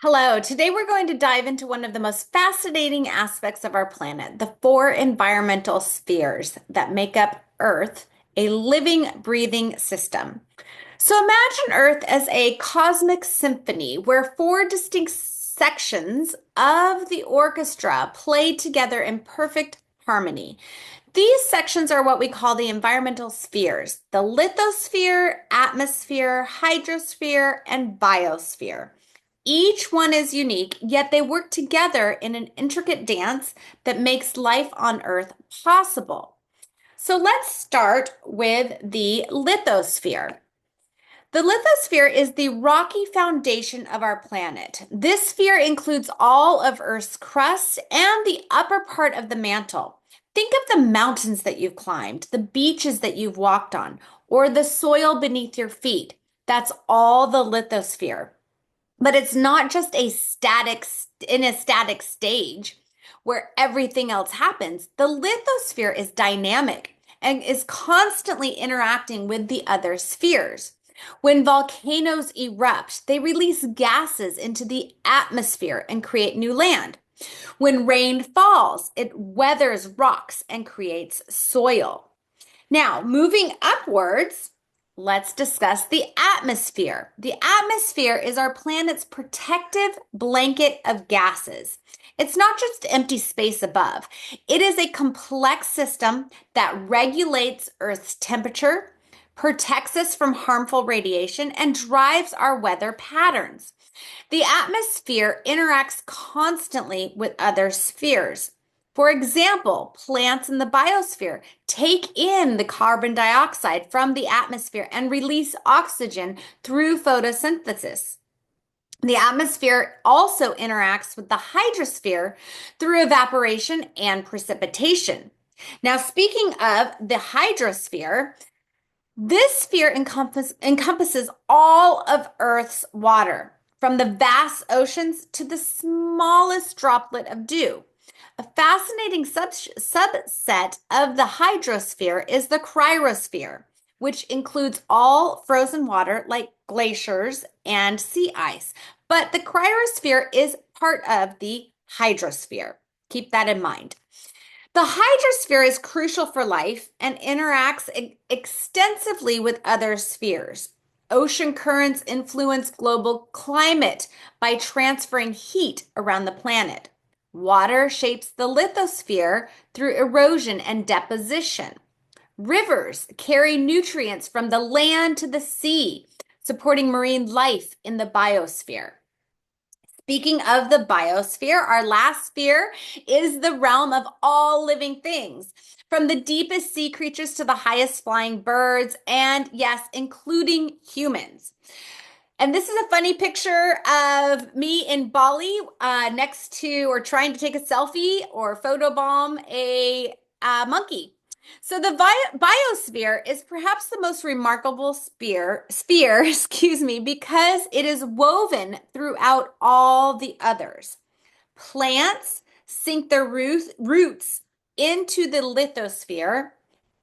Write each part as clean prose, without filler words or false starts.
Hello, today we're going to dive into one of the most fascinating aspects of our planet, the four environmental spheres that make up Earth, a living, breathing system. So imagine Earth as a cosmic symphony where four distinct sections of the orchestra play together in perfect harmony. These sections are what we call the environmental spheres: the lithosphere, atmosphere, hydrosphere, and biosphere. Each one is unique, yet they work together in an intricate dance that makes life on Earth possible. So let's start with the lithosphere. The lithosphere is the rocky foundation of our planet. This sphere includes all of Earth's crust and the upper part of the mantle. Think of the mountains that you've climbed, the beaches that you've walked on, or the soil beneath your feet. That's all the lithosphere. But it's not just in a static stage where everything else happens. The lithosphere is dynamic and is constantly interacting with the other spheres. When volcanoes erupt, they release gases into the atmosphere and create new land. When rain falls, it weathers rocks and creates soil. Now, moving upwards, let's discuss the atmosphere. The atmosphere is our planet's protective blanket of gases. It's not just empty space above. It is a complex system that regulates Earth's temperature, protects us from harmful radiation, and drives our weather patterns. The atmosphere interacts constantly with other spheres. For example, plants in the biosphere take in the carbon dioxide from the atmosphere and release oxygen through photosynthesis. The atmosphere also interacts with the hydrosphere through evaporation and precipitation. Now, speaking of the hydrosphere, this sphere encompasses all of Earth's water, from the vast oceans to the smallest droplet of dew. A fascinating subset of the hydrosphere is the cryosphere, which includes all frozen water like glaciers and sea ice. But the cryosphere is part of the hydrosphere. Keep that in mind. The hydrosphere is crucial for life and interacts extensively with other spheres. Ocean currents influence global climate by transferring heat around the planet. Water shapes the lithosphere through erosion and deposition. Rivers carry nutrients from the land to the sea, supporting marine life in the biosphere. Speaking of the biosphere, our last sphere is the realm of all living things, from the deepest sea creatures to the highest flying birds, and yes, including humans. And this is a funny picture of me in Bali next to or trying to take a selfie or photobomb a monkey. So the biosphere is perhaps the most remarkable sphere, excuse me, because it is woven throughout all the others. Plants sink their roots into the lithosphere.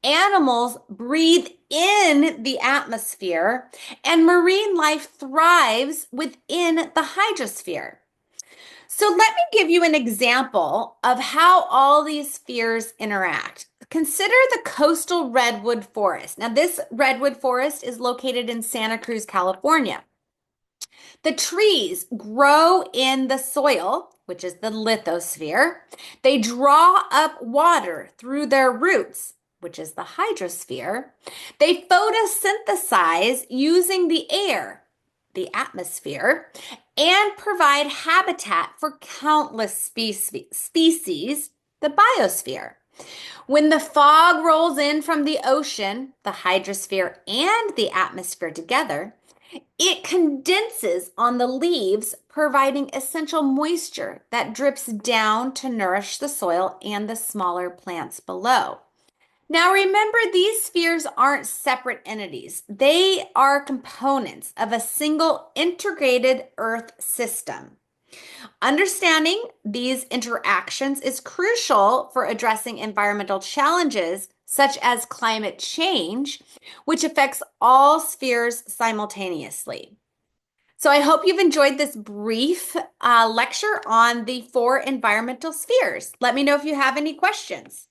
Animals breathe in the atmosphere, and marine life thrives within the hydrosphere. So let me give you an example of how all these spheres interact. Consider the coastal redwood forest. Now, this redwood forest is located in Santa Cruz, California. The trees grow in the soil, which is the lithosphere. They draw up water through their roots, which is the hydrosphere. They photosynthesize using the air, the atmosphere, and provide habitat for countless species, the biosphere. When the fog rolls in from the ocean, the hydrosphere and the atmosphere together, it condenses on the leaves, providing essential moisture that drips down to nourish the soil and the smaller plants below. Now, remember, these spheres aren't separate entities. They are components of a single integrated Earth system. Understanding these interactions is crucial for addressing environmental challenges such as climate change, which affects all spheres simultaneously. So I hope you've enjoyed this brief lecture on the four environmental spheres. Let me know if you have any questions.